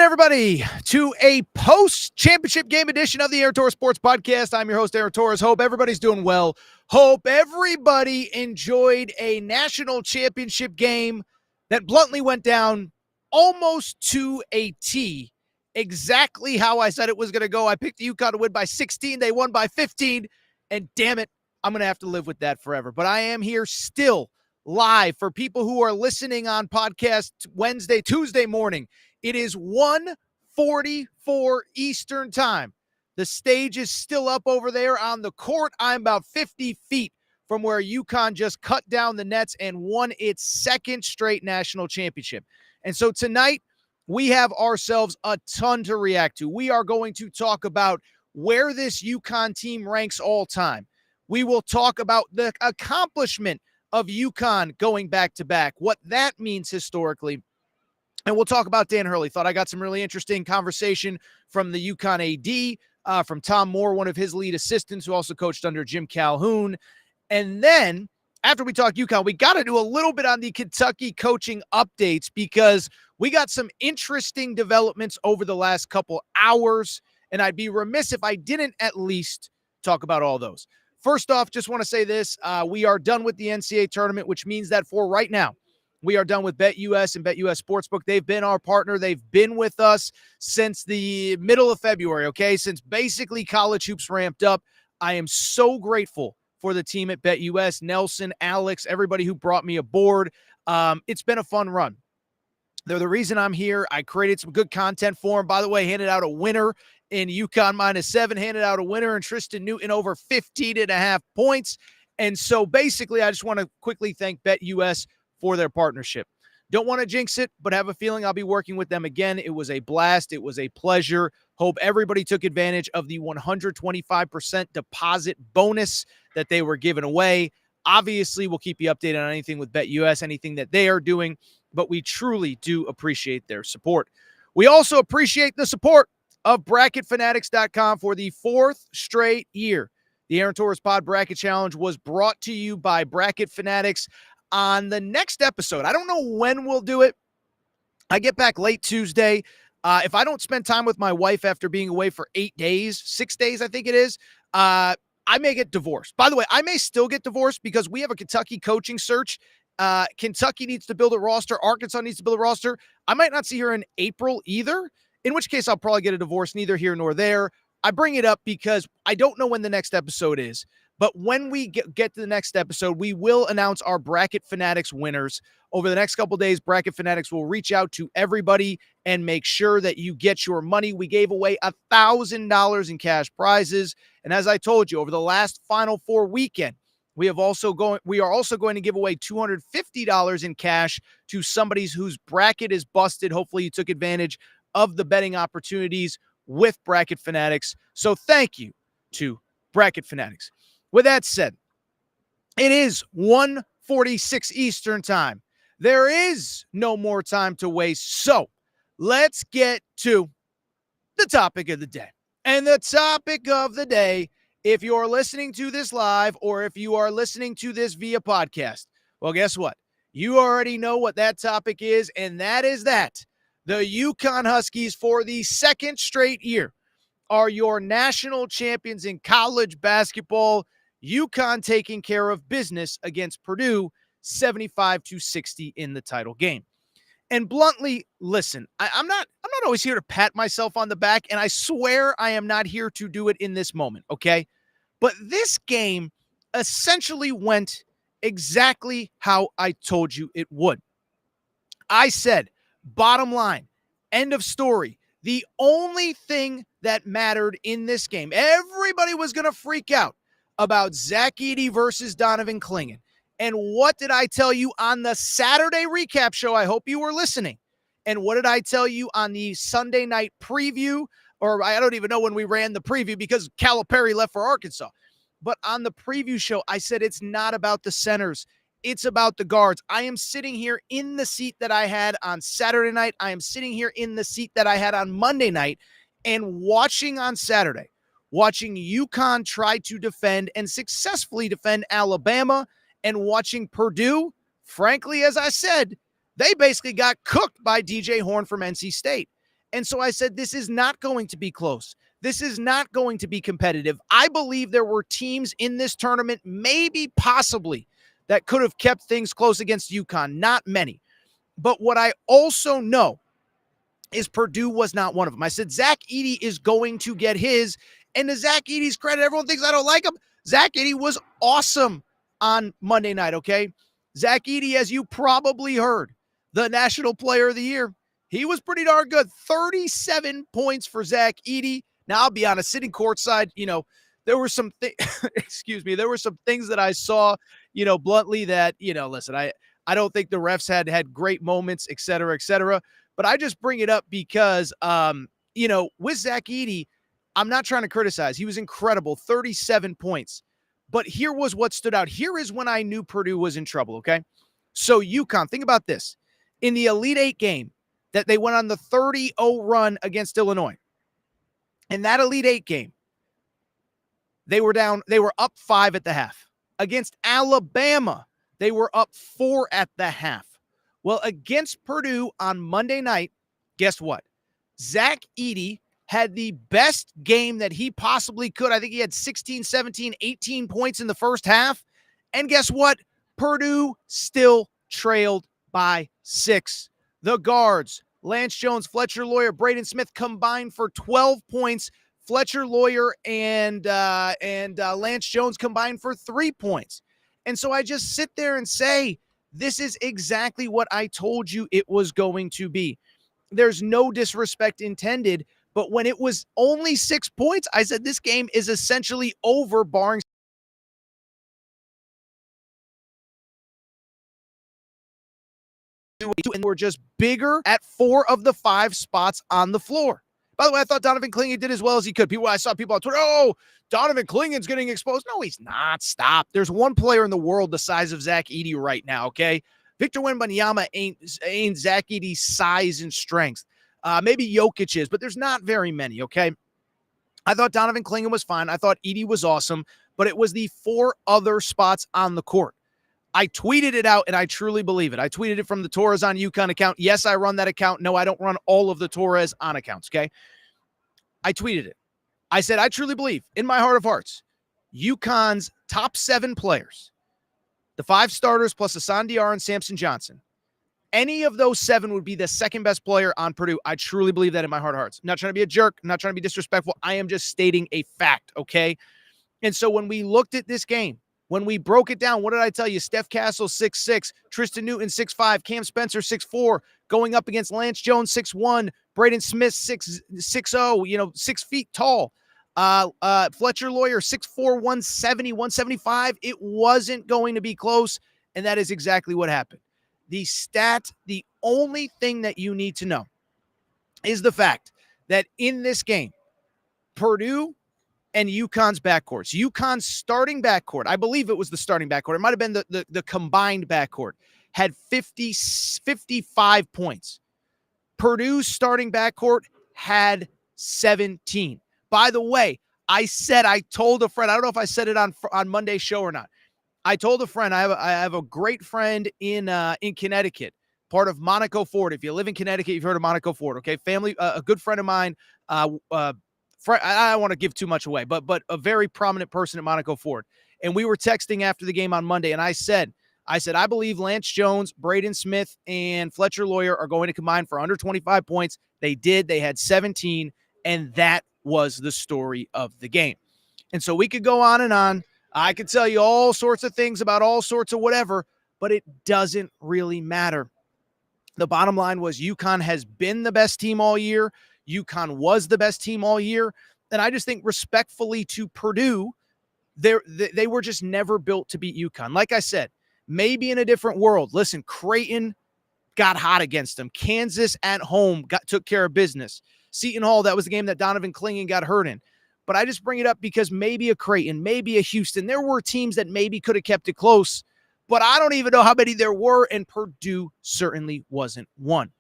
everybody, to a post-championship game edition of the Aaron Torres Sports Podcast. I'm your host, Aaron Torres. Hope everybody's doing well. Hope everybody enjoyed a national championship game that bluntly went down almost to a T. Exactly how I said it was going to go. I picked UConn to win by 16. They won by 15. And damn it, I'm going to have to live with that forever. But I am here still live for people who are listening on podcast Tuesday morning. It is 1:44 Eastern time. The stage is still up over there on the court. I'm about 50 feet from where UConn just cut down the nets and won its second straight national championship. And so tonight, we have ourselves a ton to react to. We are going to talk about where this UConn team ranks all time. We will talk about the accomplishment of UConn going back to back, what that means historically. And we'll talk about Dan Hurley. Thought I got some really interesting conversation from the UConn AD, from Tom Moore, one of his lead assistants who also coached under Jim Calhoun. And then after we talk UConn, we got to do a little bit on the Kentucky coaching updates because we got some interesting developments over the last couple hours. And I'd be remiss if I didn't at least talk about all those. First off, just want to say this. We are done with the NCAA tournament, which means that for right now, we are done with BetUS and BetUS Sportsbook. They've been our partner. They've been with us since the middle of February, okay? Since basically college hoops ramped up. I am so grateful for the team at BetUS, Nelson, Alex, everybody who brought me aboard. It's been a fun run. They're the reason I'm here. I created some good content for them. By the way, handed out a winner in UConn -7, handed out a winner in Tristan Newton over 15.5 points. And so basically, I just want to quickly thank BetUS for their partnership. Don't want to jinx it, but have a feeling I'll be working with them again. It was a blast. It was a pleasure. Hope everybody took advantage of the 125% deposit bonus that they were giving away. Obviously, we'll keep you updated on anything with BetUS, anything that they are doing, but we truly do appreciate their support. We also appreciate the support of BracketFanatics.com for the fourth straight year. The Aaron Torres Pod Bracket Challenge was brought to you by Bracket Fanatics. On the next episode, I don't know when we'll do it. I get back late Tuesday. If I don't spend time with my wife after being away for 6 days, I think it is, I may get divorced. By the way, I may still get divorced because we have a Kentucky coaching search. Kentucky needs to build a roster. Arkansas needs to build a roster. I might not see her in April either, in which case I'll probably get a divorce, neither here nor there. I bring it up because I don't know when the next episode is. But when we get to the next episode, we will announce our Bracket Fanatics winners. Over the next couple days, Bracket Fanatics will reach out to everybody and make sure that you get your money. We gave away $1,000 in cash prizes. And as I told you, over the last Final Four weekend, we are also going to give away $250 in cash to somebody whose bracket is busted. Hopefully you took advantage of the betting opportunities with Bracket Fanatics. So thank you to Bracket Fanatics. With that said, it is 1:46 Eastern time. There is no more time to waste. So let's get to the topic of the day. And the topic of the day, if you're listening to this live or if you are listening to this via podcast, well, guess what? You already know what that topic is, and that is that the UConn Huskies for the second straight year are your national champions in college basketball. UConn taking care of business against Purdue 75-60 in the title game. And bluntly, listen, I'm not always here to pat myself on the back, and I swear I am not here to do it in this moment, okay? But this game essentially went exactly how I told you it would. I said, bottom line, end of story. The only thing that mattered in this game, everybody was going to freak out about Zach Edey versus Donovan Clingan. And what did I tell you on the Saturday recap show? I hope you were listening. And what did I tell you on the Sunday night preview? Or I don't even know when we ran the preview because Calipari left for Arkansas. But on the preview show, I said it's not about the centers. It's about the guards. I am sitting here in the seat that I had on Saturday night. I am sitting here in the seat that I had on Monday night and watching on Saturday. Watching UConn try to defend and successfully defend Alabama, and watching Purdue, frankly, as I said, they basically got cooked by DJ Horn from NC State. And so I said, this is not going to be close. This is not going to be competitive. I believe there were teams in this tournament, maybe possibly, that could have kept things close against UConn. Not many. But what I also know is Purdue was not one of them. I said, Zach Edey is going to get his. And to Zach Edey's credit, everyone thinks I don't like him. Zach Edey was awesome on Monday night, okay? Zach Edey, as you probably heard, the National Player of the Year. He was pretty darn good. 37 points for Zach Edey. Now, I'll be honest, sitting courtside, there were some excuse me, there were some things that I saw, bluntly that, listen, I don't think the refs had great moments, et cetera, et cetera. But I just bring it up because, with Zach Edey, I'm not trying to criticize. He was incredible, 37 points. But here was what stood out. Here is when I knew Purdue was in trouble, okay? So UConn, think about this. In the Elite Eight game that they went on the 30-0 run against Illinois, in that Elite Eight game, they were up 5 at the half. Against Alabama, they were up 4 at the half. Well, against Purdue on Monday night, guess what? Zach Edey had the best game that he possibly could. I think he had 16, 17, 18 points in the first half. And guess what? Purdue still trailed by 6. The guards, Lance Jones, Fletcher Loyer, Braden Smith combined for 12 points. Fletcher Loyer and Lance Jones combined for 3 points. And so I just sit there and say, this is exactly what I told you it was going to be. There's no disrespect intended, but when it was only 6 points, I said this game is essentially over, barring and we're just bigger at 4 of the 5 spots on the floor. By the way, I thought Donovan Clingan did as well as he could. I saw people on Twitter, oh, Donovan Clingan's getting exposed. No, he's not. Stop. There's one player in the world the size of Zach Edey right now, okay? Victor Wembanyama ain't Zach Edey's size and strength. Maybe Jokic is, but there's not very many, okay? I thought Donovan Clingan was fine. I thought Edey was awesome, but it was the 4 other spots on the court. I tweeted it out, and I truly believe it. I tweeted it from the Torres on UConn account. Yes, I run that account. No, I don't run all of the Torres on accounts, okay? I tweeted it. I said, I truly believe, in my heart of hearts, UConn's top 7 players, the 5 starters plus Hassan Diarra and Samson Johnson, any of those 7 would be the second best player on Purdue. I truly believe that in my heart of hearts. I'm not trying to be a jerk. I'm not trying to be disrespectful. I am just stating a fact, okay? And so when we looked at this game, when we broke it down, what did I tell you? Steph Castle, 6'6", Tristan Newton, 6'5", Cam Spencer, 6'4", going up against Lance Jones, 6'1", Braden Smith, 6'0", 6 feet tall. Fletcher Loyer, 6'4", 170, 175. It wasn't going to be close, and that is exactly what happened. The only thing that you need to know is the fact that in this game, Purdue and UConn's backcourts. UConn's starting backcourt, I believe it was the starting backcourt. It might have been the combined backcourt, had 55 points. Purdue's starting backcourt had 17. By the way, I told a friend, I don't know if I said it on Monday's show or not. I told a friend, I have a great friend in Connecticut, part of Monaco Ford. If you live in Connecticut, you've heard of Monaco Ford, okay? Family, a good friend of mine, I don't want to give too much away, but a very prominent person at Monaco Ford. And we were texting after the game on Monday, and I said, I believe Lance Jones, Braden Smith, and Fletcher Loyer are going to combine for under 25 points. They did. They had 17, and that was the story of the game. And so we could go on and on. I could tell you all sorts of things about all sorts of whatever, but it doesn't really matter. The bottom line was UConn has been the best team all year. UConn was the best team all year. And I just think respectfully to Purdue, they were just never built to beat UConn. Like I said, maybe in a different world. Listen, Creighton got hot against them. Kansas at home took care of business. Seton Hall, that was the game that Donovan Clingan got hurt in. But I just bring it up because maybe a Creighton, maybe a Houston, there were teams that maybe could have kept it close, but I don't even know how many there were, and Purdue certainly wasn't one.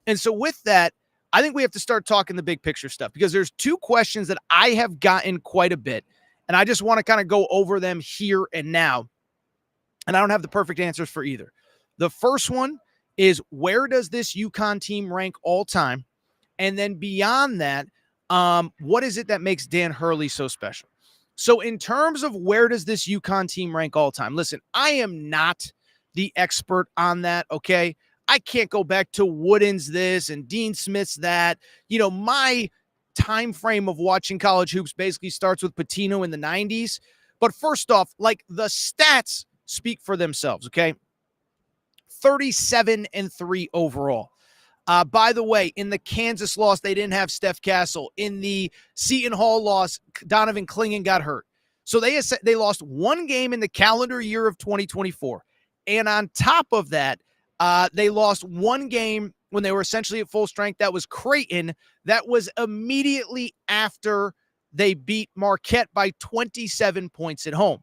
And so with that, I think we have to start talking the big picture stuff because there's 2 questions that I have gotten quite a bit, and I just want to kind of go over them here and now, and I don't have the perfect answers for either. The first one is, where does this UConn team rank all time? And then beyond that, what is it that makes Dan Hurley so special? So in terms of where does this UConn team rank all time? Listen, I am not the expert on that, okay? I can't go back to Wooden's this and Dean Smith's that. My time frame of watching college hoops basically starts with Pitino in the 90s. But first off, like, the stats speak for themselves, okay? 37-3 overall. By the way, in the Kansas loss, they didn't have Steph Castle. In the Seton Hall loss, Donovan Clingan got hurt. So they lost one game in the calendar year of 2024. And on top of that, they lost one game when they were essentially at full strength. That was Creighton. That was immediately after they beat Marquette by 27 points at home.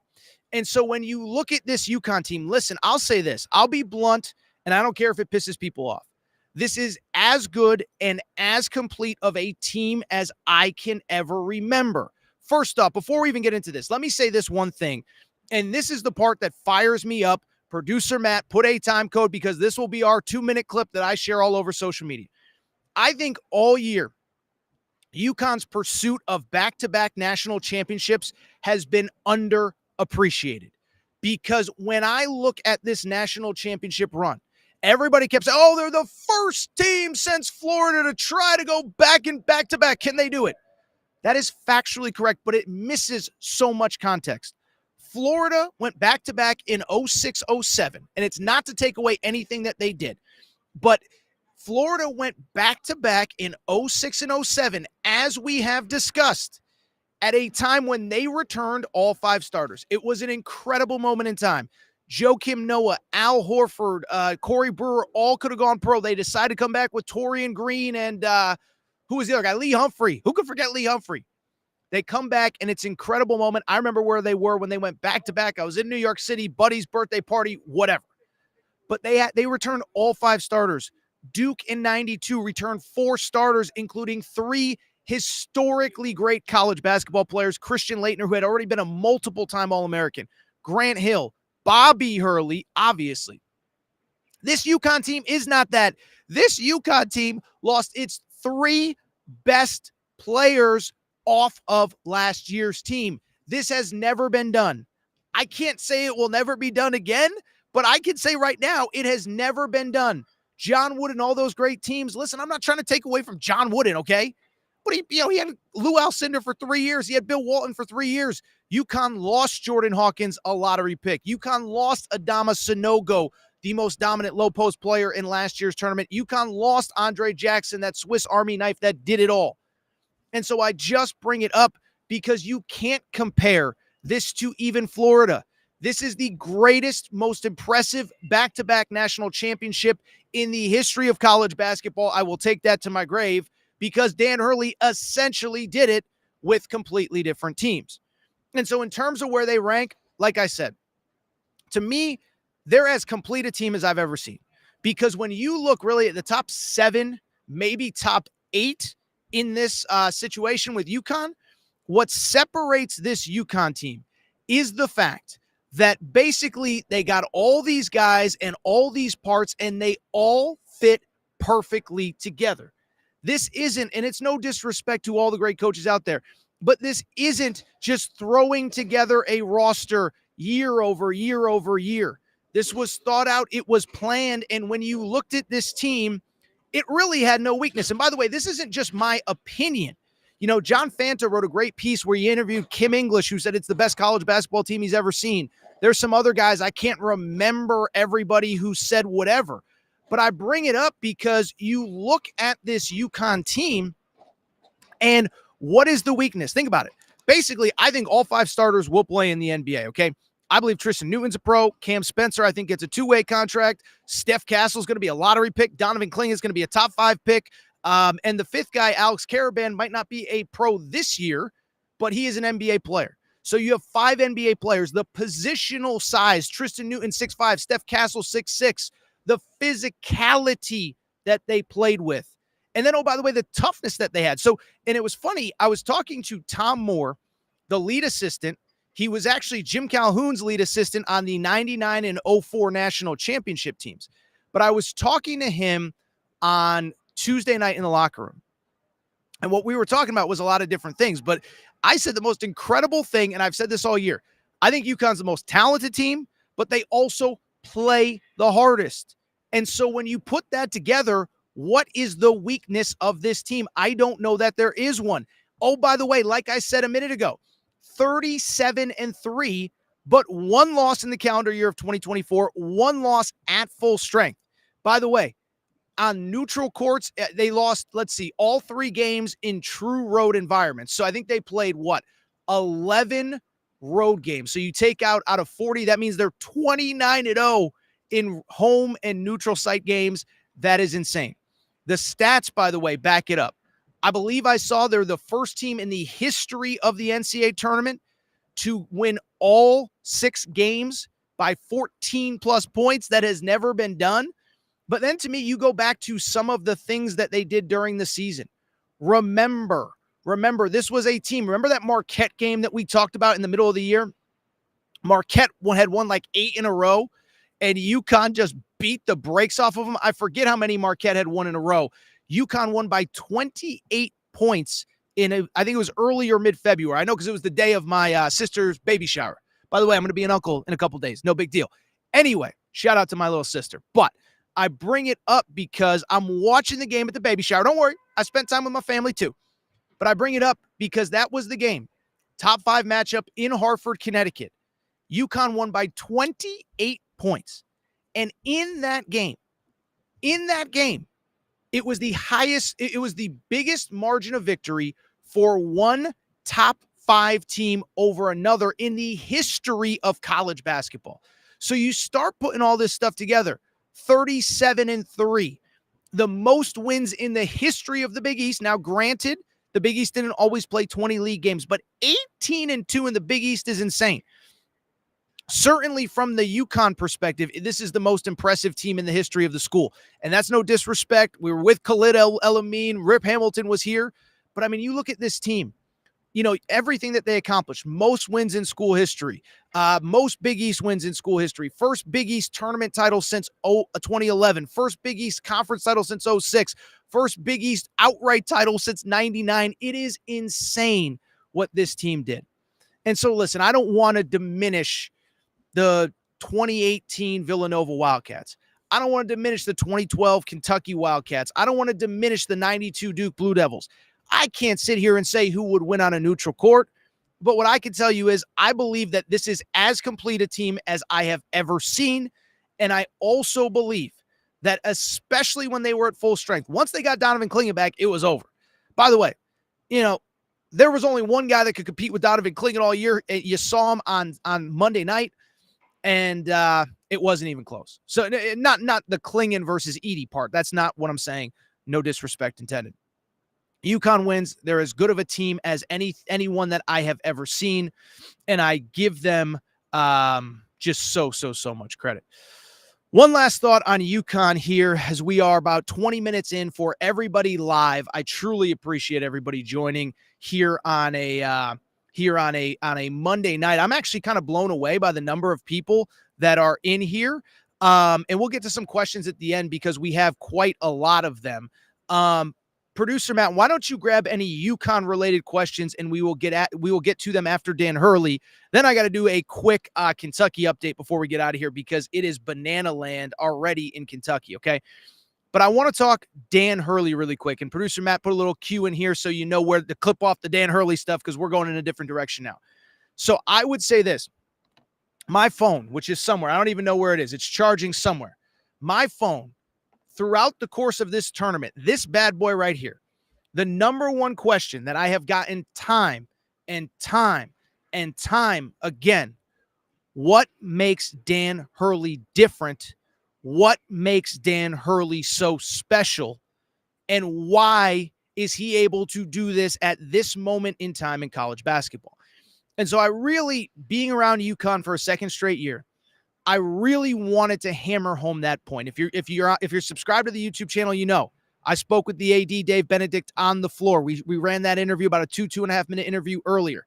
And so when you look at this UConn team, listen, I'll say this. I'll be blunt, and I don't care if it pisses people off. This is as good and as complete of a team as I can ever remember. First up, before we even get into this, let me say this one thing. And this is the part that fires me up. Producer Matt, put a time code, because this will be our 2-minute clip that I share all over social media. I think all year, UConn's pursuit of back-to-back national championships has been underappreciated. Because when I look at this national championship run, everybody kept saying, they're the first team since Florida to try to go back and back-to-back. Can they do it? That is factually correct, but it misses so much context. Florida went back-to-back in 06-07, and it's not to take away anything that they did, but Florida went back-to-back in 06 and 07, as we have discussed, at a time when they returned all 5 starters. It was an incredible moment in time. Joakim Noah, Al Horford, Corey Brewer, all could have gone pro. They decided to come back with Torian Green and who was the other guy? Lee Humphrey. Who could forget Lee Humphrey? They come back, and it's an incredible moment. I remember where they were when they went back-to-back. I was in New York City, buddy's birthday party, whatever. But they returned all 5 starters. Duke in 92 returned 4 starters, including 3 historically great college basketball players. Christian Laettner, who had already been a multiple-time All-American. Grant Hill. Bobby Hurley, obviously. This UConn team is not that. This UConn team lost its 3 best players off of last year's team. This has never been done. I can't say it will never be done again, but I can say right now it has never been done. John Wooden, all those great teams. Listen, I'm not trying to take away from John Wooden, okay? But he had Lou Alcindor for 3 years. He had Bill Walton for 3 years. UConn lost Jordan Hawkins, a lottery pick. UConn lost Adama Sanogo, the most dominant low post player in last year's tournament. UConn lost Andre Jackson, that Swiss Army knife that did it all. And so I just bring it up because you can't compare this to even Florida. This is the greatest, most impressive back-to-back national championship in the history of college basketball. I will take that to my grave because Dan Hurley essentially did it with completely different teams. And so in terms of where they rank, like I said, to me, they're as complete a team as I've ever seen. Because when you look really at the top 7, maybe top 8 in this situation with UConn, what separates this UConn team is the fact that basically they got all these guys and all these parts, and they all fit perfectly together. This isn't, and it's no disrespect to all the great coaches out there, but this isn't just throwing together a roster year over year over year. This was thought out. It was planned. And when you looked at this team, it really had no weakness. And by the way, this isn't just my opinion. You know, John Fanta wrote a great piece where he interviewed Kim English, who said it's the best college basketball team he's ever seen. There's some other guys. I can't remember everybody who said whatever. But I bring it up because you look at this UConn team, and what is the weakness? Think about it. Basically, I think all 5 starters will play in the NBA, okay? I believe Tristan Newton's a pro. Cam Spencer, I think, gets a 2-way contract. Steph Castle's going to be a lottery pick. Donovan Clingan is going to be a top 5 pick. And the 5th guy, Alex Caravan, might not be a pro this year, but he is an NBA player. So you have 5 NBA players. The positional size, Tristan Newton 6'5", Steph Castle 6'6", the physicality that they played with. And then, oh, by the way, the toughness that they had. So, and it was funny, I was talking to Tom Moore, the lead assistant. He was actually Jim Calhoun's lead assistant on the 99 and 04 national championship teams. But I was talking to him on Tuesday night in the locker room. And what we were talking about was a lot of different things. But I said the most incredible thing, and I've said this all year, I think UConn's the most talented team, but they also play the hardest. And so when you put that together, what is the weakness of this team? I don't know that there is one. Oh, by the way, like I said a minute ago, 37-3, but one loss in the calendar year of 2024, one loss at full strength. By the way, on neutral courts, they lost, let's see, all 3 games in true road environments. So I think they played 11 road games. So you take out of 40, that means they're 29-0 in home and neutral site games. That is insane. The stats, by the way, back it up. I believe I saw they're the first team in the history of the NCAA tournament to win all 6 games by 14 plus points. That has never been done. But then to me, you go back to some of the things that they did during the season. Remember, this was a team. Remember that Marquette game that we talked about in the middle of the year? Marquette had won like 8 in a row, and UConn just beat the brakes off of them. I forget how many Marquette had won in a row. UConn won by 28 points I think it was early or mid-February. I know because it was the day of my sister's baby shower. By the way, I'm going to be an uncle in a couple days. No big deal. Anyway, shout out to my little sister. But I bring it up because I'm watching the game at the baby shower. Don't worry. I spent time with my family too. But I bring it up because that was the game. Top 5 matchup in Hartford, Connecticut. UConn won by 28 points. And in that game, it was the biggest margin of victory for one top 5 team over another in the history of college basketball. So you start putting all this stuff together. 37-3, the most wins in the history of the Big East. Now, granted, the Big East didn't always play 20 league games, but 18-2 in the Big East is insane. Certainly from the UConn perspective, this is the most impressive team in the history of the school. And that's no disrespect. We were with Khalid El-Amin. Rip Hamilton was here. But, I mean, you look at this team. You know, everything that they accomplished, most wins in school history, most Big East wins in school history, first Big East tournament title since 2011, first Big East conference title since 2006, first Big East outright title since 99. It is insane what this team did. And so, listen, I don't want to diminish the 2018 Villanova Wildcats. I don't want to diminish the 2012 Kentucky Wildcats. I don't want to diminish the 92 Duke Blue Devils. I can't sit here and say who would win on a neutral court, but what I can tell you is I believe that this is as complete a team as I have ever seen, and I also believe that especially when they were at full strength, once they got Donovan Clingan back, it was over. By the way, you know, there was only one guy that could compete with Donovan Clingan all year. You saw him on Monday night, and it wasn't even close. So not the Clingan versus Edey part. That's not what I'm saying. No disrespect intended. UConn wins. They're as good of a team as anyone that I have ever seen, and I give them just so much credit. One last thought on UConn here, as we are about 20 minutes in for everybody live. I truly appreciate everybody joining here on a Monday night. I'm actually kind of blown away by the number of people that are in here, and we'll get to some questions at the end because we have quite a lot of them. Producer Matt, why don't you grab any UConn related questions and we will get to them after Dan Hurley. Then I got to do a quick Kentucky update before we get out of here because it is banana land already in Kentucky. Okay. But I want to talk Dan Hurley really quick, and producer Matt put a little cue in here so you know where to clip off the Dan Hurley stuff because we're going in a different direction now. So I would say this, my phone, which is somewhere, I don't even know where it is. It's charging somewhere. My phone, throughout the course of this tournament, this bad boy right here, the number one question that I have gotten time and time again, what makes Dan Hurley different? What makes Dan Hurley so special? And why is he able to do this at this moment in time in college basketball? And so I really, being around UConn for a second straight year, I really wanted to hammer home that point. If you're subscribed to the YouTube channel, you know I spoke with the AD Dave Benedict on the floor. We ran that interview, about a 2.5 minute interview earlier.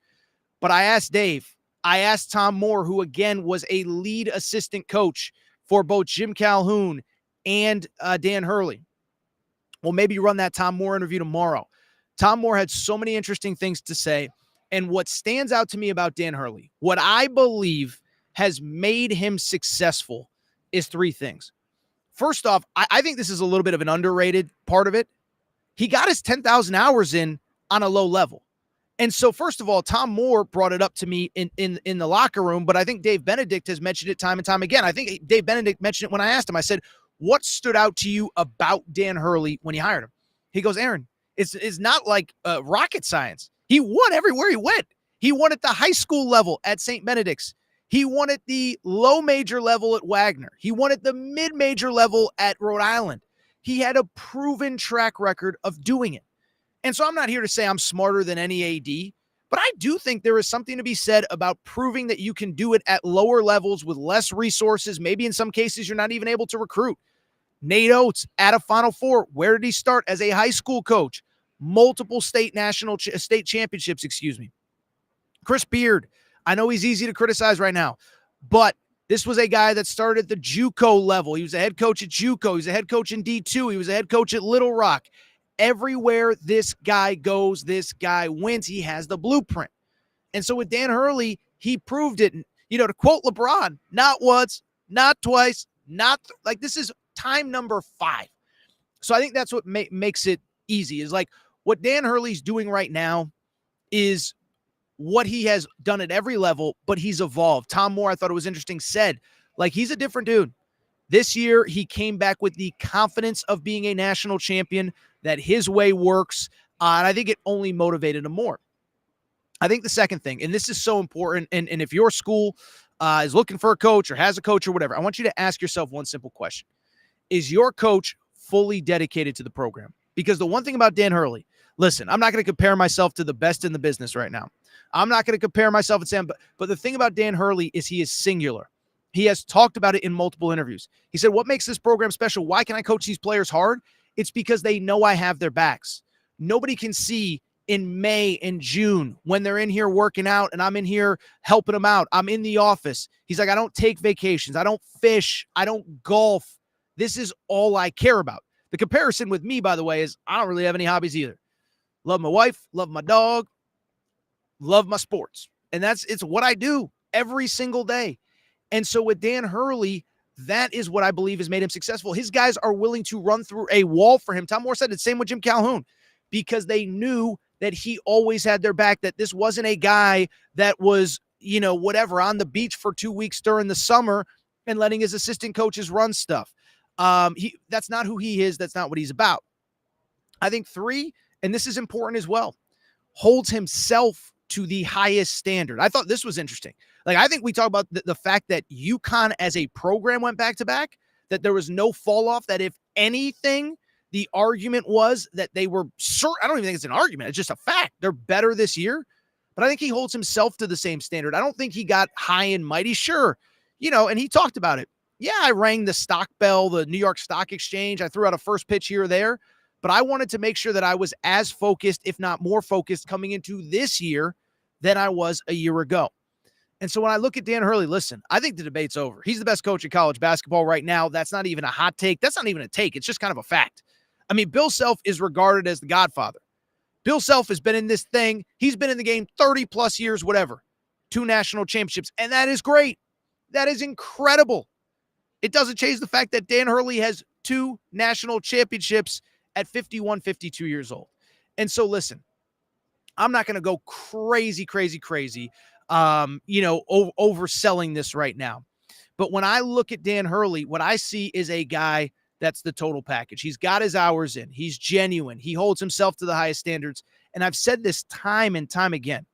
But I asked Dave, I asked Tom Moore, who again was a lead assistant coach for both Jim Calhoun and Dan Hurley. We'll maybe run that Tom Moore interview tomorrow. Tom Moore had so many interesting things to say. And what stands out to me about Dan Hurley, what I believe has made him successful, is three things. First off, I think this is a little bit of an underrated part of it. He got his 10,000 hours in on a low level. And so, first of all, Tom Moore brought it up to me in the locker room, but I think Dave Benedict has mentioned it time and time again. I think Dave Benedict mentioned it when I asked him. I said, what stood out to you about Dan Hurley when you hired him? He goes, Aaron, it's not like rocket science. He won everywhere he went. He won at the high school level at St. Benedict's. He won at the low major level at Wagner. He won at the mid-major level at Rhode Island. He had a proven track record of doing it. And so I'm not here to say I'm smarter than any AD, but I do think there is something to be said about proving that you can do it at lower levels with less resources. Maybe in some cases you're not even able to recruit. Nate Oates at a Final Four. Where did he start as a high school coach? Multiple state championships, Chris Beard. I know he's easy to criticize right now, but this was a guy that started at the JUCO level. He was a head coach at JUCO. He was a head coach in D2. He was a head coach at Little Rock. Everywhere this guy goes, this guy wins. He has the blueprint. And so with Dan Hurley, he proved it. To quote LeBron, not once, not twice, this is time number 5. So I think that's what makes it easy, is like what Dan Hurley's doing right now is what he has done at every level, but he's evolved. Tom Moore, I thought it was interesting, said, he's a different dude. This year, he came back with the confidence of being a national champion, that his way works, and I think it only motivated him more. I think the second thing, and this is so important, and if your school is looking for a coach or has a coach or whatever, I want you to ask yourself one simple question. Is your coach fully dedicated to the program? Because the one thing about Dan Hurley, listen, I'm not going to compare myself to the best in the business right now. I'm not going to compare myself and Sam, but the thing about Dan Hurley is he is singular. He has talked about it in multiple interviews. He said, what makes this program special? Why can I coach these players hard? It's because they know I have their backs. Nobody can see in May and June when they're in here working out and I'm in here helping them out. I'm in the office. He's like, I don't take vacations. I don't fish. I don't golf. This is all I care about. The comparison with me, by the way, is I don't really have any hobbies either. Love my wife, love my dog, love my sports. And it's what I do every single day. And so with Dan Hurley, that is what I believe has made him successful. His guys are willing to run through a wall for him. Tom Moore said the same with Jim Calhoun, because they knew that he always had their back, that this wasn't a guy that was, on the beach for 2 weeks during the summer and letting his assistant coaches run stuff. That's not who he is. That's not what he's about. I think 3, and this is important as well, holds himself to the highest standard. I thought this was interesting. I think we talk about the fact that UConn as a program went back-to-back, that there was no fall off, that if anything, the argument was that they were certain. I don't even think it's an argument. It's just a fact. They're better this year. But I think he holds himself to the same standard. I don't think he got high and mighty. Sure, and he talked about it. Yeah, I rang the stock bell, the New York Stock Exchange. I threw out a first pitch here or there. But I wanted to make sure that I was as focused, if not more focused, coming into this year than I was a year ago. And so when I look at Dan Hurley, listen, I think the debate's over. He's the best coach in college basketball right now. That's not even a hot take. That's not even a take. It's just kind of a fact. I mean, Bill Self is regarded as the godfather. Bill Self has been in this thing. He's been in the game 30 plus years, whatever. 2 national championships. And that is great. That is incredible. It doesn't change the fact that Dan Hurley has 2 national championships at 51, 52 years old. And so listen, I'm not going to go crazy, overselling this right now. But when I look at Dan Hurley, what I see is a guy that's the total package. He's got his hours in. He's genuine. He holds himself to the highest standards. And I've said this time and time again.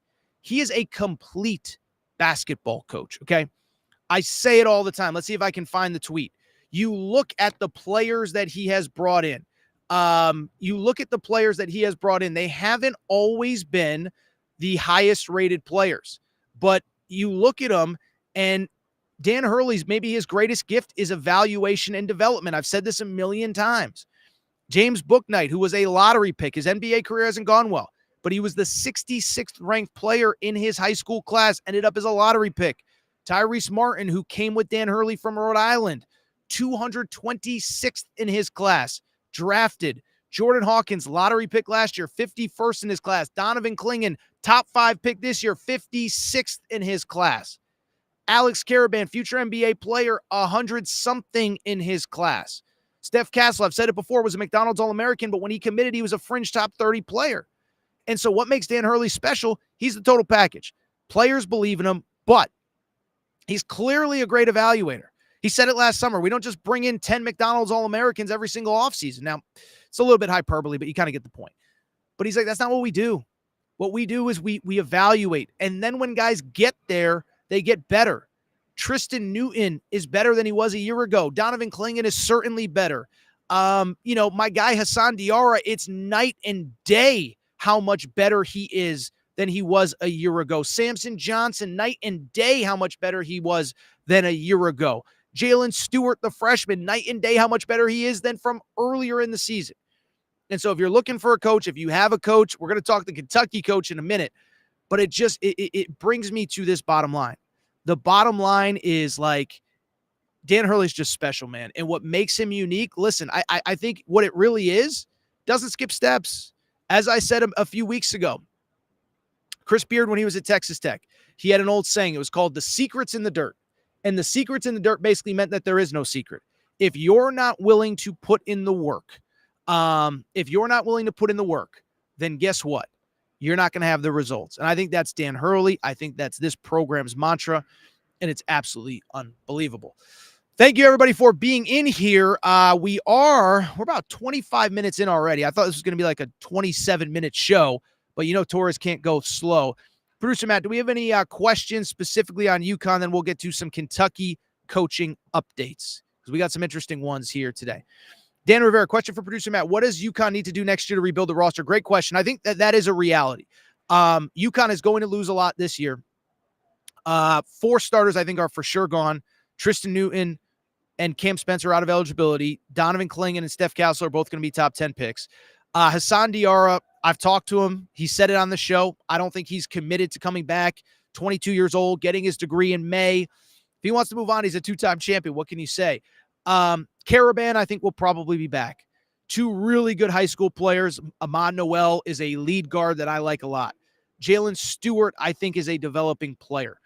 He is a complete basketball coach, okay? I say it all the time. Let's see if I can find the tweet. You look at the players that he has brought in. They haven't always been the highest rated players, but you look at them, and Dan Hurley's, maybe his greatest gift is evaluation and development. I've said this a million times. James Bouknight, who was a lottery pick, his NBA career hasn't gone well, but he was the 66th ranked player in his high school class, ended up as a lottery pick. Tyrese Martin, who came with Dan Hurley from Rhode Island, 226th in his class, drafted. Jordan Hawkins, lottery pick last year, 51st in his class. Donovan Clingan, top 5 pick this year, 56th in his class. Alex Karaban, future NBA player, 100-something in his class. Steph Castle, I've said it before, was a McDonald's All-American, but when he committed, he was a fringe top 30 player. And so what makes Dan Hurley special? He's the total package. Players believe in him, but he's clearly a great evaluator. He said it last summer. We don't just bring in 10 McDonald's All-Americans every single offseason. Now, it's a little bit hyperbole, but you kind of get the point. But he's like, that's not what we do. What we do is we evaluate. And then when guys get there, they get better. Tristan Newton is better than he was a year ago. Donovan Clingan is certainly better. My guy Hassan Diarra, it's night and day how much better he is than he was a year ago. Samson Johnson, night and day how much better he was than a year ago. Jalen Stewart, the freshman, night and day how much better he is than from earlier in the season. And so if you're looking for a coach, if you have a coach, we're going to talk the Kentucky coach in a minute, but it brings me to this bottom line. The bottom line is like Dan Hurley's just special, man. And what makes him unique, listen, I think what it really is, doesn't skip steps. As I said a few weeks ago, Chris Beard, when he was at Texas Tech, he had an old saying. It was called the secret's in the dirt. And the secret's in the dirt basically meant that there is no secret. If you're not willing to put in the work, then guess what? You're not going to have the results. And I think that's Dan Hurley. I think that's this program's mantra, and it's absolutely unbelievable. Thank you, everybody, for being in here. We're about 25 minutes in already. I thought this was going to be like a 27-minute show, but Torres can't go slow. Producer Matt, do we have any questions specifically on UConn? Then we'll get to some Kentucky coaching updates because we got some interesting ones here today. Dan Rivera, question for Producer Matt. What does UConn need to do next year to rebuild the roster? Great question. I think that is a reality. UConn is going to lose a lot this year. 4 starters, I think, are for sure gone. Tristan Newton and Cam Spencer out of eligibility. Donovan Clingan and Steph Castle are both going to be top 10 picks. Hassan Diarra, I've talked to him. He said it on the show. I don't think he's committed to coming back. 22 years old, getting his degree in May. If he wants to move on, he's a 2-time champion. What can you say? Caravan, I think, will probably be back. 2 really good high school players. Amon Noel is a lead guard that I like a lot. Jalen Stewart, I think, is a developing player.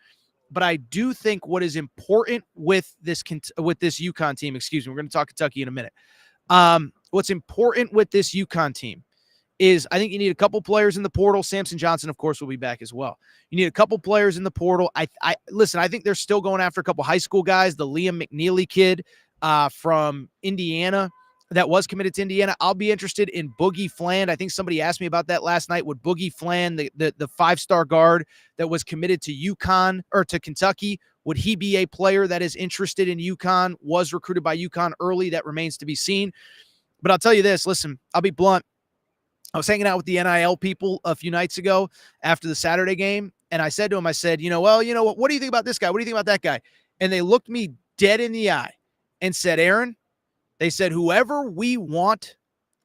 But I do think what is important with this UConn team, we're going to talk Kentucky in a minute. What's important with this UConn team is I think you need a couple players in the portal. Samson Johnson, of course, will be back as well. You need a couple players in the portal. I think they're still going after a couple high school guys. The Liam McNeely kid from Indiana that was committed to Indiana. I'll be interested in Boogie Fland. I think somebody asked me about that last night. Would Boogie Fland, the 5-star guard that was committed to UConn or to Kentucky, would he be a player that is interested in UConn, was recruited by UConn early? That remains to be seen. But I'll tell you this, listen, I'll be blunt. I was hanging out with the NIL people a few nights ago after the Saturday game, and I said to him, what do you think about this guy? What do you think about that guy? And they looked me dead in the eye and said, Aaron, they said, whoever we want,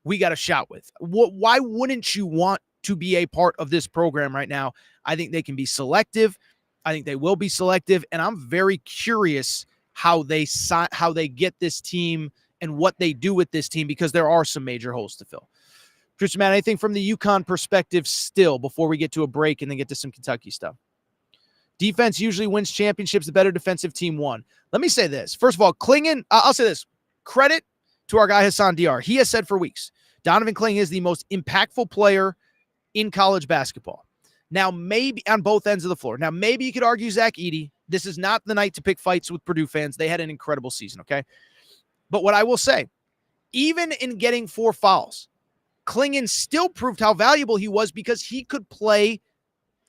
we got a shot with. Why wouldn't you want to be a part of this program right now? I think they can be selective. I think they will be selective, and I'm very curious how they get this team and what they do with this team because there are some major holes to fill. Producer Matt, anything from the UConn perspective still before we get to a break and then get to some Kentucky stuff? Defense usually wins championships. The better defensive team won. Let me say this. First of all, Clingan, I'll say this. Credit to our guy Hassan Diarra. He has said for weeks, Donovan Clingan is the most impactful player in college basketball. Now, maybe on both ends of the floor. Now, maybe you could argue Zach Edey. This is not the night to pick fights with Purdue fans. They had an incredible season, okay? But what I will say, even in getting 4 fouls, Clingan still proved how valuable he was because he could play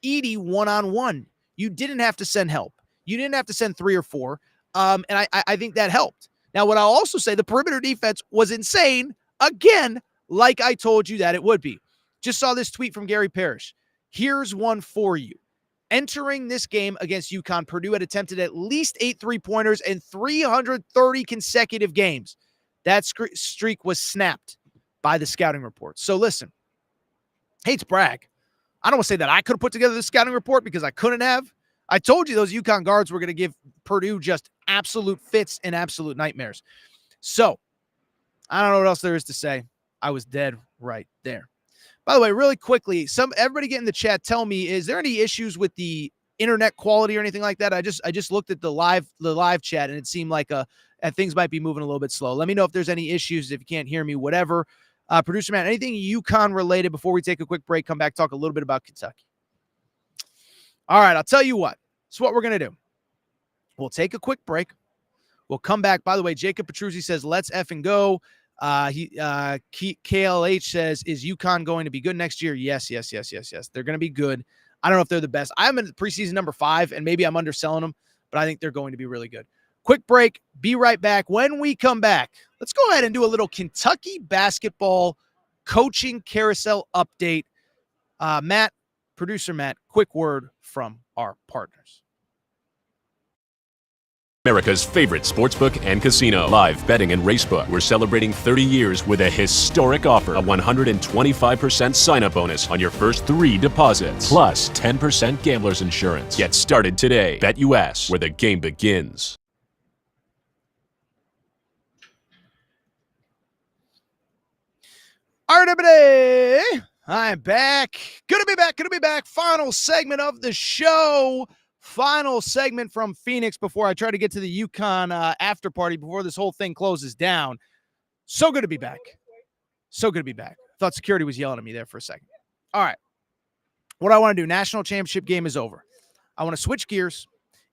Edey one-on-one. You didn't have to send help. You didn't have to send 3 or 4. And I think that helped. Now, what I'll also say, the perimeter defense was insane, again, like I told you that it would be. Just saw this tweet from Gary Parrish. Here's one for you. Entering this game against UConn, Purdue had attempted at least 8 3-pointers in 330 consecutive games. That streak was snapped by the scouting report. So listen, hate to brag. I don't want to say that I could have put together the scouting report because I couldn't have. I told you those UConn guards were going to give Purdue just absolute fits and absolute nightmares. So I don't know what else there is to say. I was dead right there. By the way, really quickly, everybody get in the chat. Tell me, is there any issues with the internet quality or anything like that? I just looked at the live chat and it seemed like things might be moving a little bit slow. Let me know if there's any issues. If you can't hear me, whatever. Producer Matt, anything UConn related before we take a quick break? Come back, talk a little bit about Kentucky. All right, I'll tell you what. This is what we're gonna do. We'll take a quick break. We'll come back. By the way, Jacob Petruzzi says, let's effing go. KLH says, is UConn going to be good next year? Yes. They're going to be good. I don't know if they're the best. I'm in preseason number 5, and maybe I'm underselling them, but I think they're going to be really good. Quick break. Be right back. When we come back, let's go ahead and do a little Kentucky basketball coaching carousel update. Producer Matt, quick word from our partners. America's favorite sportsbook and casino. Live betting and racebook. We're celebrating 30 years with a historic offer. A 125% sign-up bonus on your first 3 deposits. Plus 10% gambler's insurance. Get started today. BetUS, where the game begins. All right, everybody. I'm back. Good to be back. Final segment of the show. Final segment from Phoenix before I try to get to the UConn after party before this whole thing closes down. So good to be back. Thought security was yelling at me there for a second. All right. What I want to do, national championship game is over. I want to switch gears.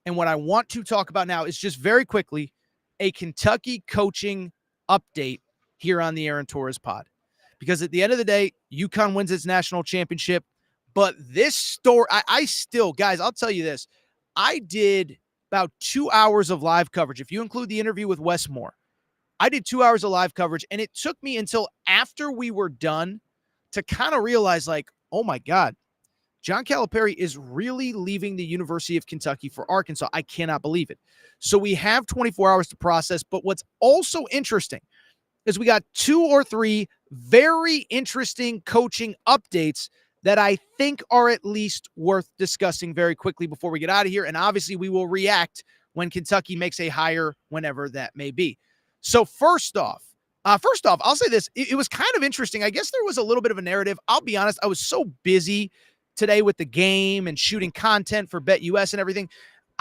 And what I want to talk about now is just very quickly a Kentucky coaching update here on the Aaron Torres pod. Because at the end of the day, UConn wins its national championship. But this story, I still, guys, I'll tell you this. I did about 2 hours of live coverage. If you include the interview with Wes Moore, I did 2 hours of live coverage, and it took me until after we were done to kind of realize, like, oh my God, John Calipari is really leaving the University of Kentucky for Arkansas. I cannot believe it. So we have 24 hours to process, but what's also interesting is we got 2 or 3 very interesting coaching updates that I think are at least worth discussing very quickly before we get out of here. And obviously we will react when Kentucky makes a hire, whenever that may be. So first off, I'll say this. It was kind of interesting. I guess there was a little bit of a narrative. I'll be honest. I was so busy today with the game and shooting content for BetUS and everything.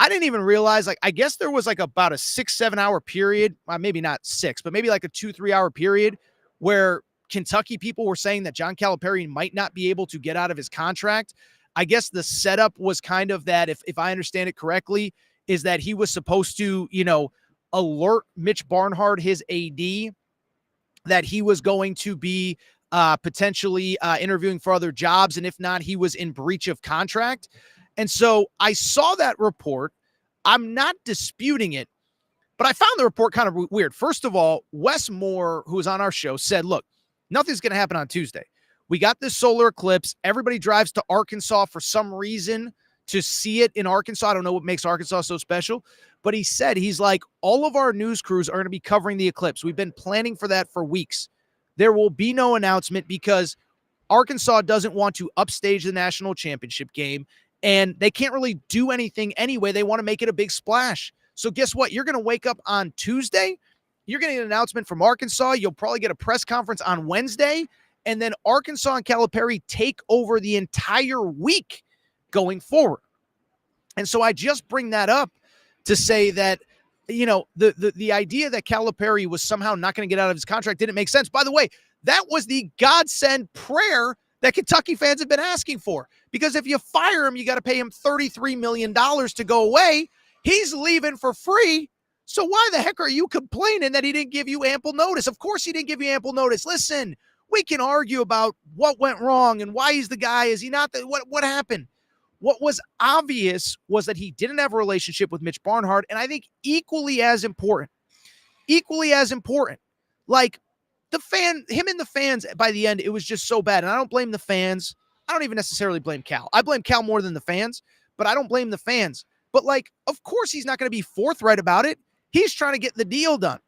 I didn't even realize, like, I guess there was like about a 6-7 hour period, maybe not 6, but maybe like a 2-3 hour period where Kentucky people were saying that John Calipari might not be able to get out of his contract. I guess the setup was kind of that, if I understand it correctly, is that he was supposed to, alert Mitch Barnhart, his AD, that he was going to be potentially interviewing for other jobs. And if not, he was in breach of contract. And so I saw that report. I'm not disputing it, but I found the report kind of weird. First of all, Wes Moore, who was on our show, said, look, nothing's going to happen on Tuesday. We got this solar eclipse. Everybody drives to Arkansas for some reason to see it in Arkansas. I don't know what makes Arkansas so special, but he said, he's like, all of our news crews are going to be covering the eclipse. We've been planning for that for weeks. There will be no announcement because Arkansas doesn't want to upstage the national championship game, and they can't really do anything anyway. They want to make it a big splash. So guess what? You're going to wake up on Tuesday. You're going to get an announcement from Arkansas. You'll probably get a press conference on Wednesday, and then Arkansas and Calipari take over the entire week going forward. And so I just bring that up to say that, the idea that Calipari was somehow not going to get out of his contract didn't make sense. By the way, that was the godsend prayer that Kentucky fans have been asking for, because if you fire him, you got to pay him $33 million to go away. He's leaving for free. So why the heck are you complaining that he didn't give you ample notice? Of course he didn't give you ample notice. Listen, we can argue about what went wrong and why he's the guy. Is he not? What happened? What was obvious was that he didn't have a relationship with Mitch Barnhart. And I think equally as important, like him and the fans by the end, it was just so bad. And I don't blame the fans. I don't even necessarily blame Cal. I blame Cal more than the fans, but I don't blame the fans. But of course he's not going to be forthright about it. He's trying to get the deal done.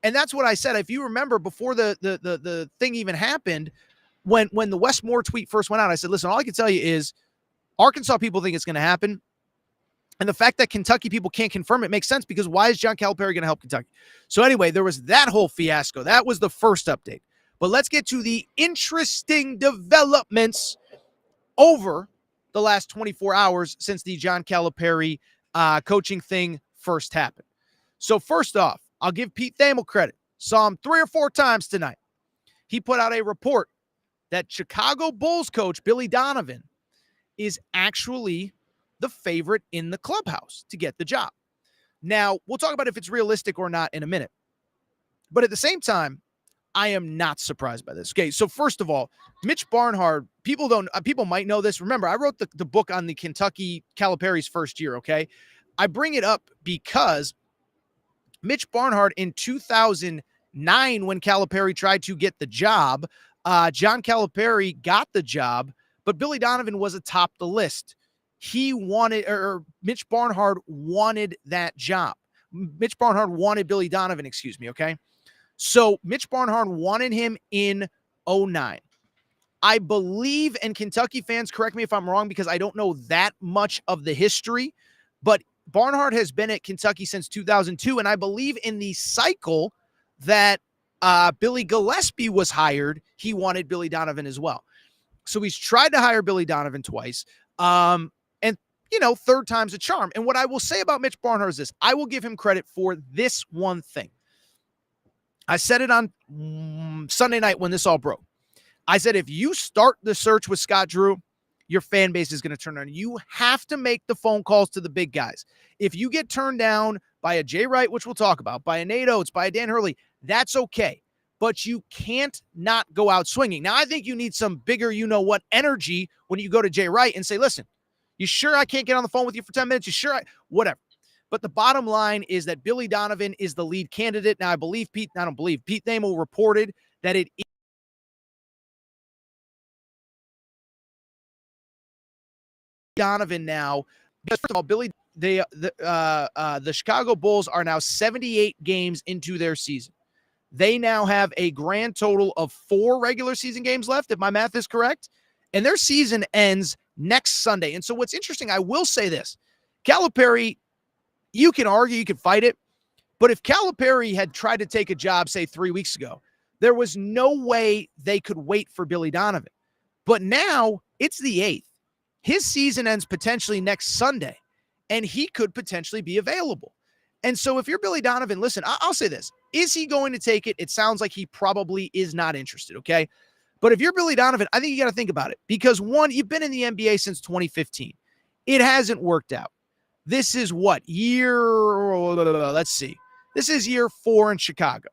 And that's what I said. If you remember, before the thing even happened, when the Wes Moore tweet first went out, I said, listen, all I can tell you is Arkansas people think it's going to happen. And the fact that Kentucky people can't confirm it makes sense, because why is John Calipari going to help Kentucky? So anyway, there was that whole fiasco. That was the first update. But let's get to the interesting developments over the last 24 hours since the John Calipari coaching thing first happened. So first off, I'll give Pete Thamel credit. Saw him 3 or 4 times tonight. He put out a report that Chicago Bulls coach Billy Donovan is actually the favorite in the clubhouse to get the job. Now, we'll talk about if it's realistic or not in a minute. But at the same time, I am not surprised by this. Okay, so first of all, Mitch Barnhart, people might know this. Remember, I wrote the book on the Kentucky Calipari's first year, okay? I bring it up because Mitch Barnhart in 2009, when Calipari tried to get the job, John Calipari got the job, but Billy Donovan was atop the list. Mitch Barnhart wanted that job. Mitch Barnhart wanted Billy Donovan, okay? So Mitch Barnhart wanted him in 2009. I believe, and Kentucky fans, correct me if I'm wrong because I don't know that much of the history, but Barnhart has been at Kentucky since 2002, and I believe in the cycle that Billy Gillespie was hired, he wanted Billy Donovan as well. So he's tried to hire Billy Donovan twice, and, third time's a charm. And what I will say about Mitch Barnhart is this. I will give him credit for this one thing. I said it on Sunday night when this all broke. I said, if you start the search with Scott Drew, your fan base is going to turn on. You have to make the phone calls to the big guys. If you get turned down by a Jay Wright, which we'll talk about, by a Nate Oates, by a Dan Hurley, that's okay. But you can't not go out swinging. Now, I think you need some bigger, you-know-what energy when you go to Jay Wright and say, listen, you sure I can't get on the phone with you for 10 minutes? You sure whatever. But the bottom line is that Billy Donovan is the lead candidate. Now, Pete Thamel reported that it is Donovan now. Because first of all, the Chicago Bulls are now 78 games into their season. They now have a grand total of 4 regular season games left, if my math is correct. And their season ends next Sunday. And so what's interesting, I will say this. Calipari, you can argue, you can fight it. But if Calipari had tried to take a job, say 3 weeks ago, there was no way they could wait for Billy Donovan. But now it's the 8th. His season ends potentially next Sunday, and he could potentially be available. And so if you're Billy Donovan, listen, I'll say this. Is he going to take it? It sounds like he probably is not interested, okay? But if you're Billy Donovan, I think you got to think about it. Because, one, you've been in the NBA since 2015. It hasn't worked out. This is what? Let's see. This is year 4 in Chicago.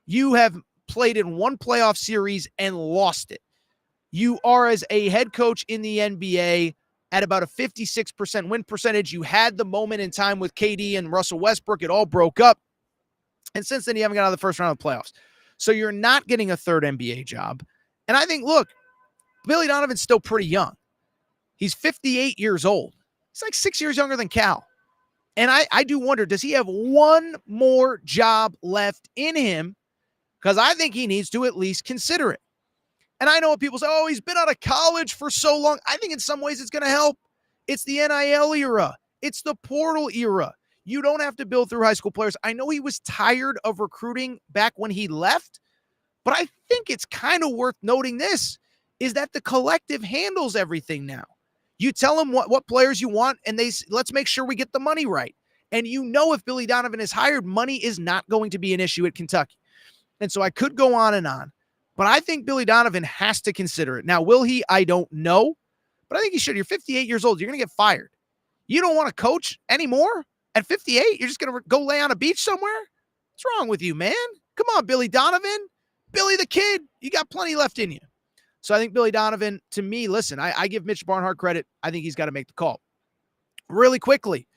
You have played in one playoff series and lost it. You are, as a head coach in the NBA, at about a 56% win percentage. You had the moment in time with KD and Russell Westbrook. It all broke up. And since then, you haven't got out of the first round of the playoffs. So you're not getting a third NBA job. And I think, look, Billy Donovan's still pretty young. He's 58 years old. He's like 6 years younger than Cal. And I do wonder, does he have one more job left in him? Because I think he needs to at least consider it. And I know what people say, oh, he's been out of college for so long. I think in some ways it's going to help. It's the NIL era. It's the portal era. You don't have to build through high school players. I know he was tired of recruiting back when he left, but I think it's kind of worth noting this, is that the collective handles everything now. You tell them what players you want, and let's make sure we get the money right. And you know if Billy Donovan is hired, money is not going to be an issue at Kentucky. And so I could go on and on. But I think Billy Donovan has to consider it. Now, will he? I don't know. But I think he should. You're 58 years old. You're going to get fired. You don't want to coach anymore at 58? You're just going to go lay on a beach somewhere? What's wrong with you, man? Come on, Billy Donovan. Billy the Kid. You got plenty left in you. So I think Billy Donovan, to me, listen, I give Mitch Barnhart credit. I think he's got to make the call. Really quickly,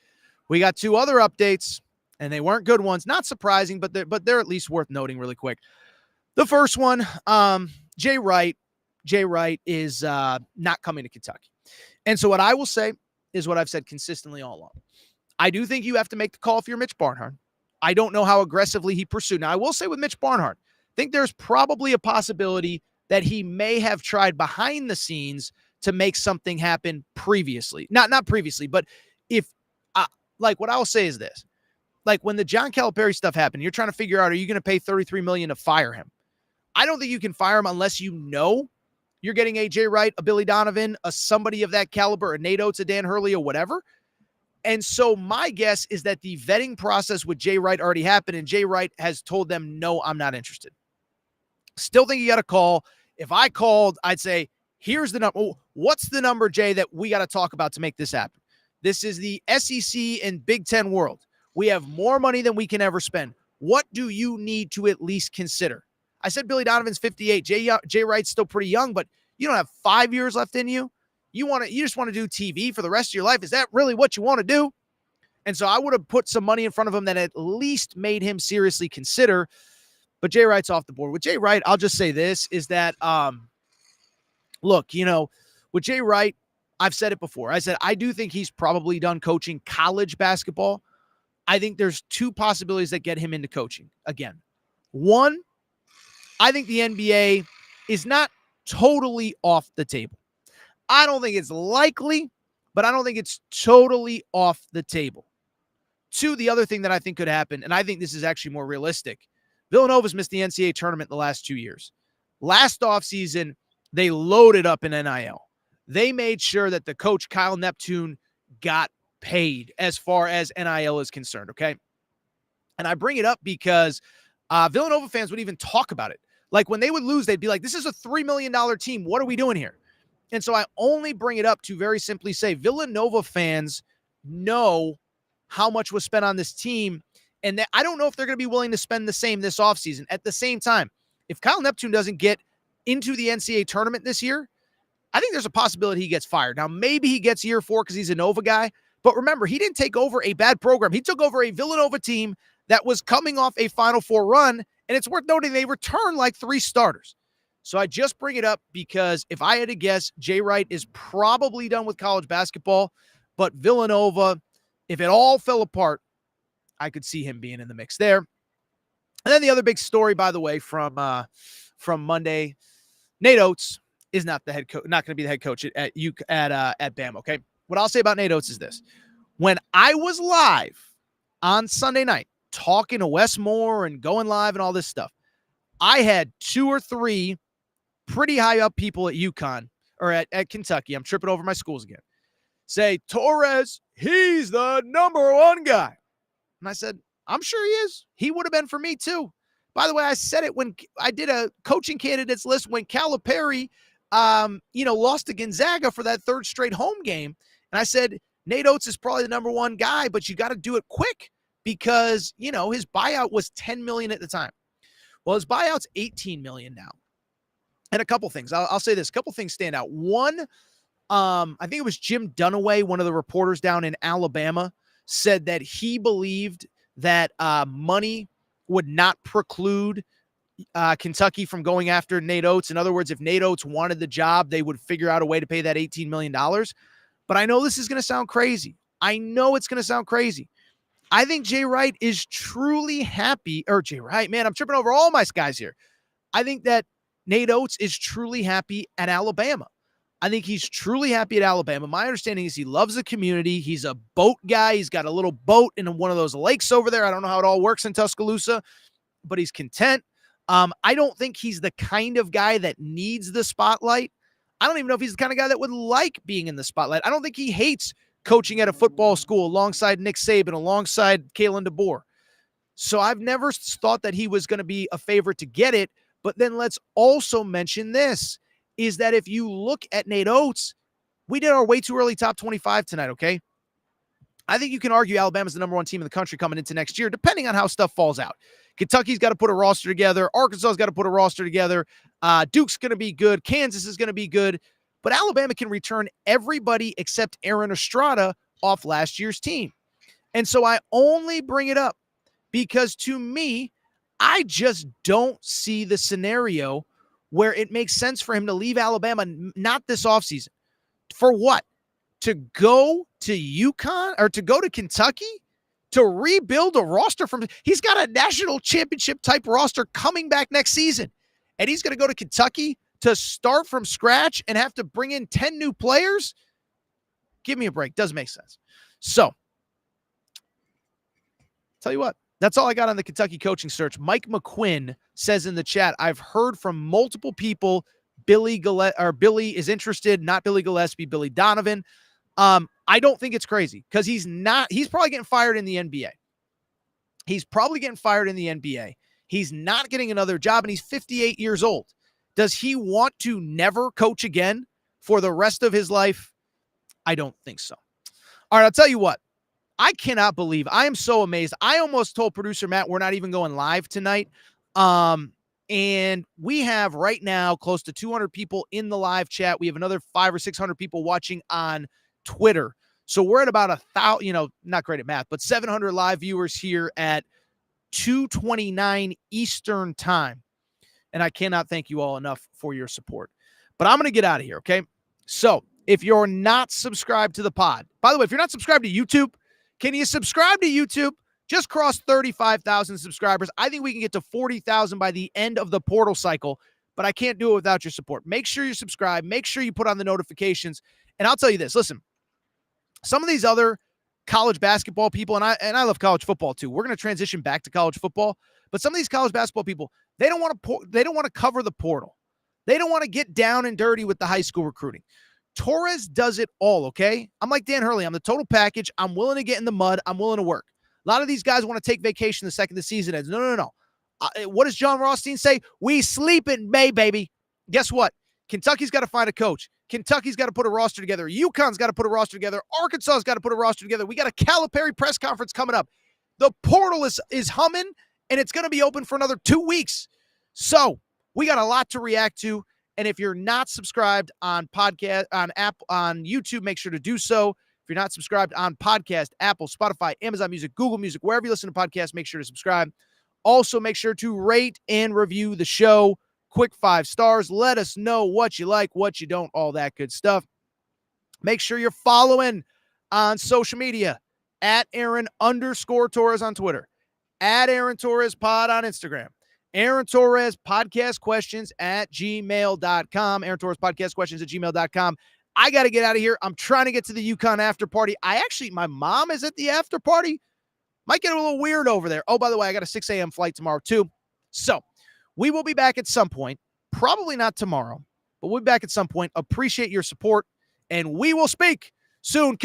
we got 2 other updates, and they weren't good ones. Not surprising, but they're at least worth noting really quick. The first one, Jay Wright. Jay Wright is not coming to Kentucky. And so what I will say is what I've said consistently all along. I do think you have to make the call if you're Mitch Barnhart. I don't know how aggressively he pursued. Now, I will say with Mitch Barnhart, I think there's probably a possibility that he may have tried behind the scenes to make something happen previously. Not previously, but if, like what I'll say is this. Like when the John Calipari stuff happened, you're trying to figure out, are you going to pay $33 million to fire him? I don't think you can fire him unless you know you're getting a Jay Wright, a Billy Donovan, a somebody of that caliber, a Nate Oates, a Dan Hurley, or whatever. And so my guess is that the vetting process with Jay Wright already happened, and Jay Wright has told them, no, I'm not interested. Still think you got to call. If I called, I'd say, here's the number. What's the number, Jay, that we got to talk about to make this happen? This is the SEC and Big Ten world. We have more money than we can ever spend. What do you need to at least consider? I said Billy Donovan's 58. Jay Wright's still pretty young, but you don't have 5 years left in you. You just want to do TV for the rest of your life. Is that really what you want to do? And so I would have put some money in front of him that at least made him seriously consider. But Jay Wright's off the board. With Jay Wright, I'll just say this, is that, look, with Jay Wright, I've said it before. I said I do think he's probably done coaching college basketball. I think there's two possibilities that get him into coaching again. One, I think the NBA is not totally off the table. I don't think it's likely, but I don't think it's totally off the table. Two, the other thing that I think could happen, and I think this is actually more realistic, Villanova's missed the NCAA tournament the last 2 years. Last offseason, they loaded up in NIL. They made sure that the coach, Kyle Neptune, got paid as far as NIL is concerned, okay? And I bring it up because Villanova fans would even talk about it. Like when they would lose, they'd be like, this is a $3 million team. What are we doing here? And so I only bring it up to very simply say Villanova fans know how much was spent on this team. And I don't know if they're going to be willing to spend the same this offseason. At the same time, if Kyle Neptune doesn't get into the NCAA tournament this year, I think there's a possibility he gets fired. Now, maybe he gets year 4 because he's a Nova guy. But remember, he didn't take over a bad program. He took over a Villanova team that was coming off a Final Four run. And it's worth noting they returned like 3 starters. So I just bring it up because if I had to guess, Jay Wright is probably done with college basketball. But Villanova, if it all fell apart, I could see him being in the mix there. And then the other big story, by the way, from Monday, Nate Oates is not the head coach, not going to be the head coach at BAM. Okay, what I'll say about Nate Oates is this: when I was live on Sunday night talking to Wes Moore and going live and all this stuff, I had 2 or 3 pretty high up people at UConn or at Kentucky. I'm tripping over my schools again. Say Torres, he's the number 1 guy. And I said, I'm sure he is. He would have been for me too. By the way, I said it when I did a coaching candidates list when Calipari, lost to Gonzaga for that 3rd straight home game. And I said, Nate Oates is probably the number 1 guy, but you got to do it quick because, his buyout was $10 million at the time. Well, his buyout's $18 million now. And a couple things. I'll say this. A couple things stand out. One, I think it was Jim Dunaway, one of the reporters down in Alabama, said that he believed that money would not preclude Kentucky from going after Nate Oates. In other words, if Nate Oates wanted the job, they would figure out a way to pay that $18 million. But I know this is going to sound crazy. I know it's going to sound crazy. I think Jay Wright is truly happy, or Jay Wright, man, I'm tripping over all my guys here. I think that Nate Oates is truly happy at Alabama. I think he's truly happy at Alabama. My understanding is he loves the community. He's a boat guy. He's got a little boat in one of those lakes over there. I don't know how it all works in Tuscaloosa, but he's content. I don't think he's the kind of guy that needs the spotlight. I don't even know if he's the kind of guy that would like being in the spotlight. I don't think he hates coaching at a football school alongside Nick Saban, alongside Kalen DeBoer. So I've never thought that he was going to be a favorite to get it. But then let's also mention this, is that if you look at Nate Oates, we did our way too early top 25 tonight, okay? I think you can argue Alabama's the number 1 team in the country coming into next year, depending on how stuff falls out. Kentucky's got to put a roster together. Arkansas's got to put a roster together. Duke's going to be good. Kansas is going to be good. But Alabama can return everybody except Aaron Estrada off last year's team. And so I only bring it up because to me, I just don't see the scenario where it makes sense for him to leave Alabama, not this offseason. For what? To go to UConn or to go to Kentucky to rebuild a roster he's got a national championship type roster coming back next season. And he's going to go to Kentucky to start from scratch and have to bring in 10 new players? Give me a break. Doesn't make sense. So, tell you what, That's all I got on the Kentucky coaching search. Mike McQuinn says in the chat, I've heard from multiple people Billy is interested, not Billy Gillespie, Billy Donovan. I don't think it's crazy because he's probably getting fired in the NBA. He's probably getting fired in the NBA. He's not getting another job, and he's 58 years old. Does he want to never coach again for the rest of his life? I don't think so. All right, I'll tell you what. I cannot believe, I am so amazed. I almost told producer Matt we're not even going live tonight. And we have right now close to 200 people in the live chat. We have another 500 or 600 people watching on Twitter. So we're at about 1,000, not great at math, but 700 live viewers here at 2:29 Eastern time. And I cannot thank you all enough for your support. But I'm going to get out of here, okay? So if you're not subscribed to the pod, by the way, if you're not subscribed to YouTube, can you subscribe to YouTube? Just crossed 35,000 subscribers. I think we can get to 40,000 by the end of the portal cycle, but I can't do it without your support. Make sure you subscribe. Make sure you put on the notifications. And I'll tell you this. Listen, some of these other college basketball people, and I love college football too. We're going to transition back to college football, but some of these college basketball people, they don't want to cover the portal. They don't want to get down and dirty with the high school recruiting. Torres does it all, okay? I'm like Dan Hurley. I'm the total package. I'm willing to get in the mud. I'm willing to work. A lot of these guys want to take vacation the second the season ends. No. What does John Rothstein say? We sleep in May, baby. Guess what? Kentucky's got to find a coach. Kentucky's got to put a roster together. UConn's got to put a roster together. Arkansas's got to put a roster together. We got a Calipari press conference coming up. The portal is humming, and it's going to be open for another 2 weeks. So we got a lot to react to. And if you're not subscribed on podcast, on YouTube, make sure to do so. If you're not subscribed on podcast, Apple, Spotify, Amazon Music, Google Music, wherever you listen to podcasts, make sure to subscribe. Also, make sure to rate and review the show. Quick 5 stars. Let us know what you like, what you don't, all that good stuff. Make sure you're following on social media at Aaron_Torres on Twitter, at Aaron Torres Pod on Instagram. Aaron Torres podcast questions at gmail.com. Aaron Torres podcast questions at gmail.com. I got to get out of here. I'm trying to get to the UConn after party. My mom is at the after party. Might get a little weird over there. Oh, by the way, I got a 6 a.m. flight tomorrow too. So we will be back at some point. Probably not tomorrow, but we'll be back at some point. Appreciate your support, and we will speak soon.